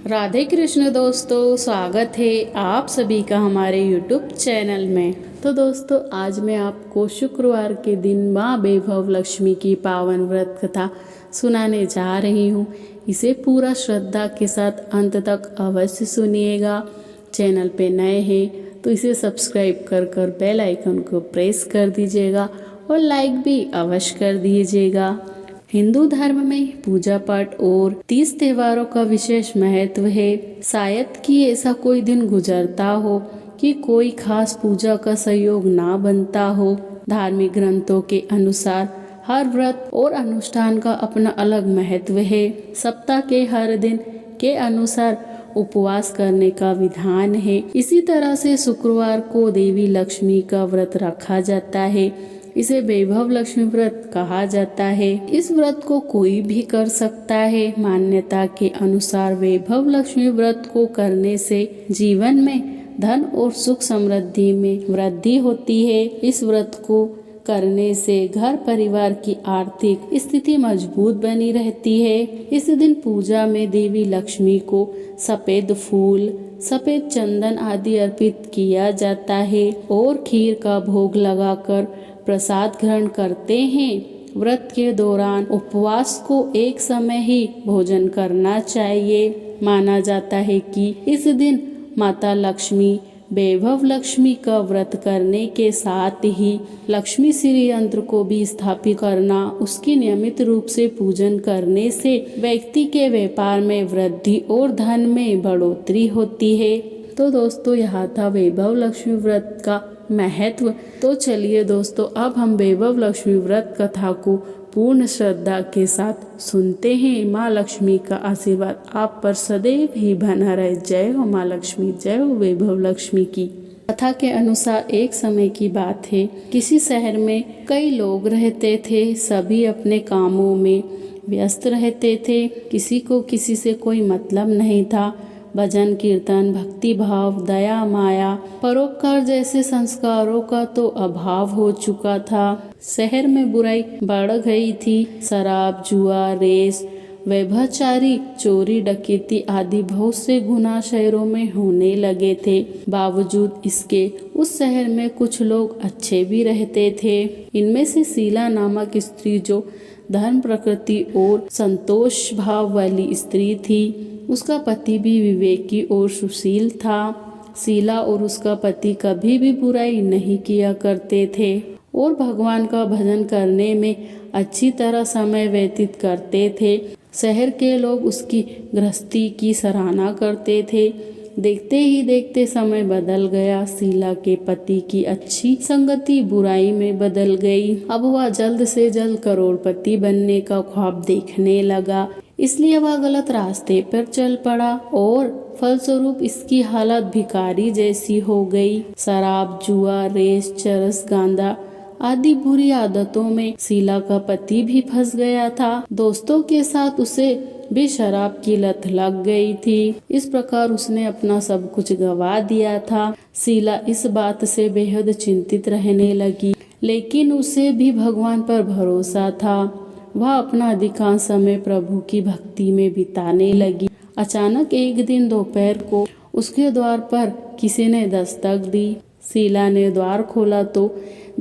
राधे कृष्ण दोस्तों, स्वागत है आप सभी का हमारे YouTube चैनल में। तो दोस्तों, आज मैं आपको शुक्रवार के दिन माँ वैभव लक्ष्मी की पावन व्रत कथा सुनाने जा रही हूँ। इसे पूरा श्रद्धा के साथ अंत तक अवश्य सुनिएगा। चैनल पे नए हैं तो इसे सब्सक्राइब कर बेल आइकन को प्रेस कर दीजिएगा और लाइक भी अवश्य कर दीजिएगा। हिंदू धर्म में पूजा पाठ और 30 त्योहारों का विशेष महत्व है। शायद कि ऐसा कोई दिन गुजरता हो कि कोई खास पूजा का सहयोग ना बनता हो। धार्मिक ग्रंथों के अनुसार हर व्रत और अनुष्ठान का अपना अलग महत्व है। सप्ताह के हर दिन के अनुसार उपवास करने का विधान है। इसी तरह से शुक्रवार को देवी लक्ष्मी का व्रत रखा जाता है। इसे वैभव लक्ष्मी व्रत कहा जाता है। इस व्रत को कोई भी कर सकता है। मान्यता के अनुसार वैभव लक्ष्मी व्रत को करने से जीवन में धन और सुख समृद्धि में वृद्धि होती है। इस व्रत को करने से घर परिवार की आर्थिक स्थिति मजबूत बनी रहती है। इस दिन पूजा में देवी लक्ष्मी को सफेद फूल, सफेद चंदन आदि अर्पित किया जाता है और खीर का भोग लगाकर प्रसाद ग्रहण करते हैं। व्रत के दौरान उपवास को एक समय ही भोजन करना चाहिए। माना जाता है कि इस दिन माता लक्ष्मी वैभव लक्ष्मी का व्रत करने के साथ ही लक्ष्मी श्री यंत्र को भी स्थापित करना, उसकी नियमित रूप से पूजन करने से व्यक्ति के व्यापार में वृद्धि और धन में बढ़ोतरी होती है। तो दोस्तों, यहाँ था वैभव लक्ष्मी व्रत का महत्व। तो चलिए दोस्तों, अब हम वैभव लक्ष्मी व्रत कथा को पूर्ण श्रद्धा के साथ सुनते हैं। माँ लक्ष्मी का आशीर्वाद आप पर सदैव ही बना रहे। जय हो माँ लक्ष्मी, जय हो वैभव लक्ष्मी की। कथा के अनुसार एक समय की बात है। किसी शहर में कई लोग रहते थे। सभी अपने कामों में व्यस्त रहते थे। किसी को किसी से कोई मतलब नहीं था। भजन कीर्तन, भक्ति भाव, दया माया, परोपकार जैसे संस्कारों का तो अभाव हो चुका था। शहर में बुराई बढ़ गई थी। शराब, जुआ, रेस, व्यभिचारी, चोरी, डकैती आदि बहुत से गुनाह शहरों में होने लगे थे। बावजूद इसके उस शहर में कुछ लोग अच्छे भी रहते थे। इनमें से शीला नामक स्त्री, जो धर्म, प्रकृति और संतोष भाव वाली स्त्री थी, उसका पति भी विवेकी और सुशील था। शीला और उसका पति कभी भी बुराई नहीं किया करते थे और भगवान का भजन करने में अच्छी तरह समय व्यतीत करते थे। शहर के लोग उसकी गृहस्थी की सराहना करते थे। देखते ही देखते समय बदल गया। शीला के पति की अच्छी संगति बुराई में बदल गई। अब वह जल्द से जल्द करोड़पति बनने का ख्वाब देखने लगा, इसलिए वह गलत रास्ते पर चल पड़ा और फलस्वरूप इसकी हालत भिखारी जैसी हो गई। शराब, जुआ, रेस, चरस, गांजा आदि बुरी आदतों में शीला का पति भी फंस गया था। दोस्तों के साथ उसे भी शराब की लत लग गई थी। इस प्रकार उसने अपना सब कुछ गंवा दिया था। शीला इस बात से बेहद चिंतित रहने लगी, लेकिन उसे भी भगवान पर भरोसा था। वह अपना अधिकांश समय प्रभु की भक्ति में बिताने लगी। अचानक एक दिन दोपहर को उसके द्वार पर किसी ने दस्तक दी। शीला ने द्वार खोला तो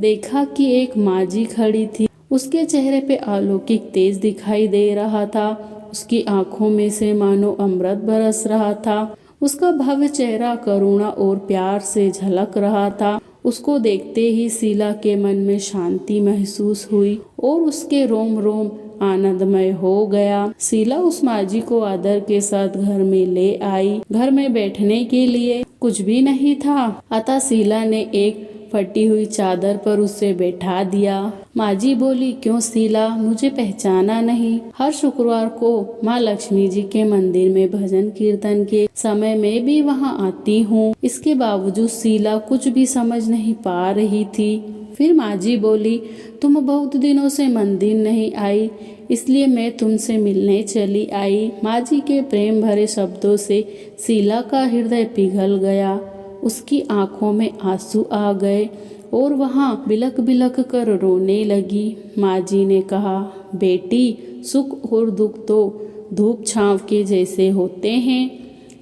देखा कि एक माजी खड़ी थी। उसके चेहरे पे अलौकिक तेज दिखाई दे रहा था। उसकी आंखों में से मानो अमृत बरस रहा था। उसका भव्य चेहरा करुणा और प्यार से झलक रहा था। उसको देखते ही शीला के मन में शांति महसूस हुई और उसके रोम रोम आनंदमय हो गया। शीला उस माजी को आदर के साथ घर में ले आई। घर में बैठने के लिए कुछ भी नहीं था, अतः शीला ने एक फटी हुई चादर पर उसे बैठा दिया। माजी बोली, क्यों शीला, मुझे पहचाना नहीं? हर शुक्रवार को माँ लक्ष्मी जी के मंदिर में भजन कीर्तन के समय में भी वहाँ आती हूँ। इसके बावजूद शीला कुछ भी समझ नहीं पा रही थी। फिर माजी बोली, तुम बहुत दिनों से मंदिर नहीं आई, इसलिए मैं तुमसे मिलने चली आई। माजी के प्रेम भरे शब्दों से शीला का हृदय पिघल गया। उसकी आंखों में आंसू आ गए और वहाँ बिलक बिलक कर रोने लगी। माजी ने कहा, बेटी, सुख और दुख तो धूप छांव के जैसे होते हैं।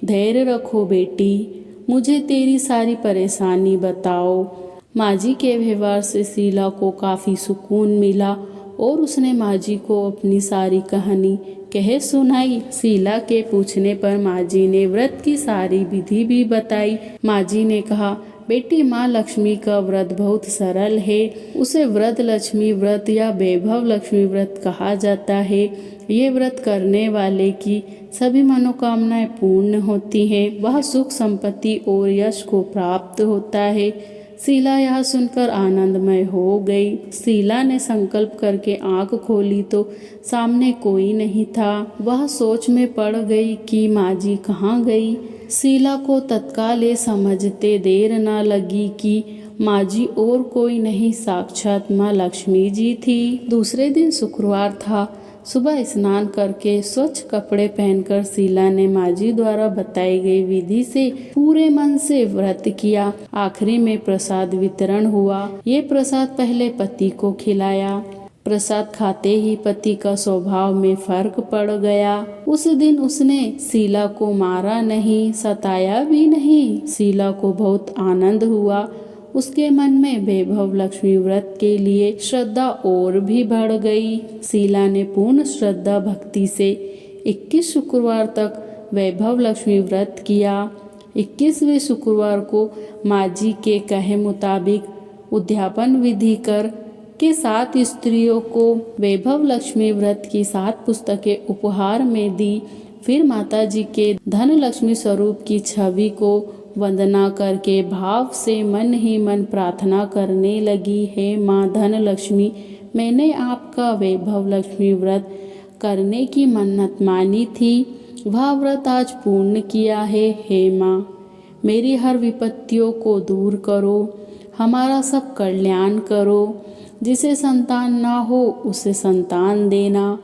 धैर्य रखो बेटी, मुझे तेरी सारी परेशानी बताओ। माँ जी के व्यवहार से शीला को काफ़ी सुकून मिला और उसने माँ जी को अपनी सारी कहानी कह सुनाई। शीला के पूछने पर माँ जी ने व्रत की सारी विधि भी बताई। माँ जी ने कहा, बेटी, माँ लक्ष्मी का व्रत बहुत सरल है। उसे व्रत लक्ष्मी व्रत या वैभव लक्ष्मी व्रत कहा जाता है। ये व्रत करने वाले की सभी मनोकामनाएं पूर्ण होती हैं। वह सुख संपत्ति और यश को प्राप्त होता है। शीला यह सुनकर आनंदमय हो गई। शीला ने संकल्प करके आंख खोली तो सामने कोई नहीं था। वह सोच में पड़ गई कि माँ जी कहाँ गई। शीला को तत्काल ये समझते देर न लगी कि माँ जी और कोई नहीं, साक्षात माँ लक्ष्मी जी थी। दूसरे दिन शुक्रवार था। सुबह स्नान करके स्वच्छ कपड़े पहनकर शीला ने माँ जी द्वारा बताई गई विधि से पूरे मन से व्रत किया। आखिरी में प्रसाद वितरण हुआ। ये प्रसाद पहले पति को खिलाया। प्रसाद खाते ही पति का स्वभाव में फर्क पड़ गया। उस दिन उसने शीला को मारा नहीं, सताया भी नहीं। शीला को बहुत आनंद हुआ। उसके मन में वैभव लक्ष्मी व्रत के लिए श्रद्धा और भी बढ़ गई। शीला ने पूर्ण श्रद्धा भक्ति से 21 शुक्रवार तक वैभव लक्ष्मी व्रत किया। 21वें शुक्रवार को माँ जी के कहे मुताबिक उद्यापन विधि कर के 7 स्त्रियों को वैभव लक्ष्मी व्रत की 7 पुस्तकें उपहार में दी। फिर माता जी के धन लक्ष्मी स्वरूप की छवि को वंदना करके भाव से मन ही मन प्रार्थना करने लगी, हे माँ धन लक्ष्मी, मैंने आपका वैभव लक्ष्मी व्रत करने की मन्नत मानी थी, वह व्रत आज पूर्ण किया है। हे माँ, मेरी हर विपत्तियों को दूर करो, हमारा सब कल्याण करो। जिसे संतान ना हो उसे संतान देना।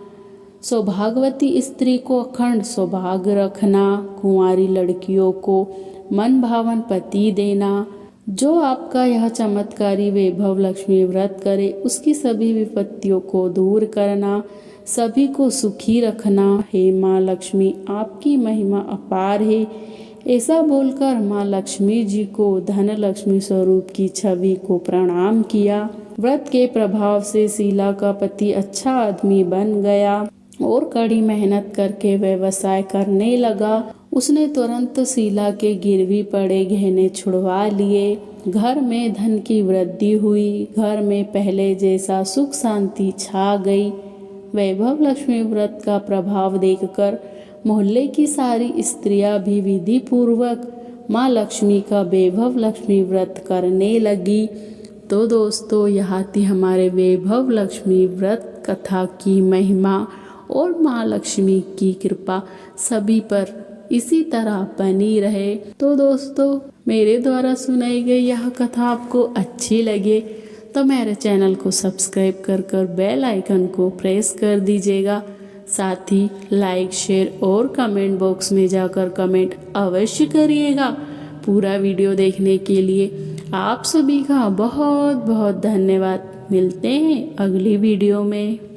सौभाग्यवती स्त्री को अखंड सौभाग्य रखना। कुंवारी लड़कियों को मन भावन पति देना। जो आपका यह चमत्कारी वैभव लक्ष्मी व्रत करे उसकी सभी विपत्तियों को दूर करना, सभी को सुखी रखना। हे माँ लक्ष्मी, आपकी महिमा अपार है। ऐसा बोलकर माँ लक्ष्मी जी को धन लक्ष्मी स्वरूप की छवि को प्रणाम किया। व्रत के प्रभाव से शीला का पति अच्छा आदमी बन गया और कड़ी मेहनत करके व्यवसाय करने लगा। उसने तुरंत शीला के गिरवी पड़े गहने छुड़वा लिए। घर में धन की वृद्धि हुई। घर में पहले जैसा सुख शांति छा गई। वैभव लक्ष्मी व्रत का प्रभाव देखकर मोहल्ले की सारी स्त्रियां भी विधि पूर्वक माँ लक्ष्मी का वैभव लक्ष्मी व्रत करने लगी। तो दोस्तों, यहाँ थी हमारे वैभव लक्ष्मी व्रत कथा की महिमा और माँ लक्ष्मी की कृपा सभी पर इसी तरह बनी रहे। तो दोस्तों, मेरे द्वारा सुनाई गई यह कथा आपको अच्छी लगे तो मेरे चैनल को सब्सक्राइब कर बेल आइकन को प्रेस कर दीजिएगा। साथ ही लाइक, शेयर और कमेंट बॉक्स में जाकर कमेंट अवश्य करिएगा। पूरा वीडियो देखने के लिए आप सभी का बहुत बहुत धन्यवाद। मिलते हैं अगली वीडियो में।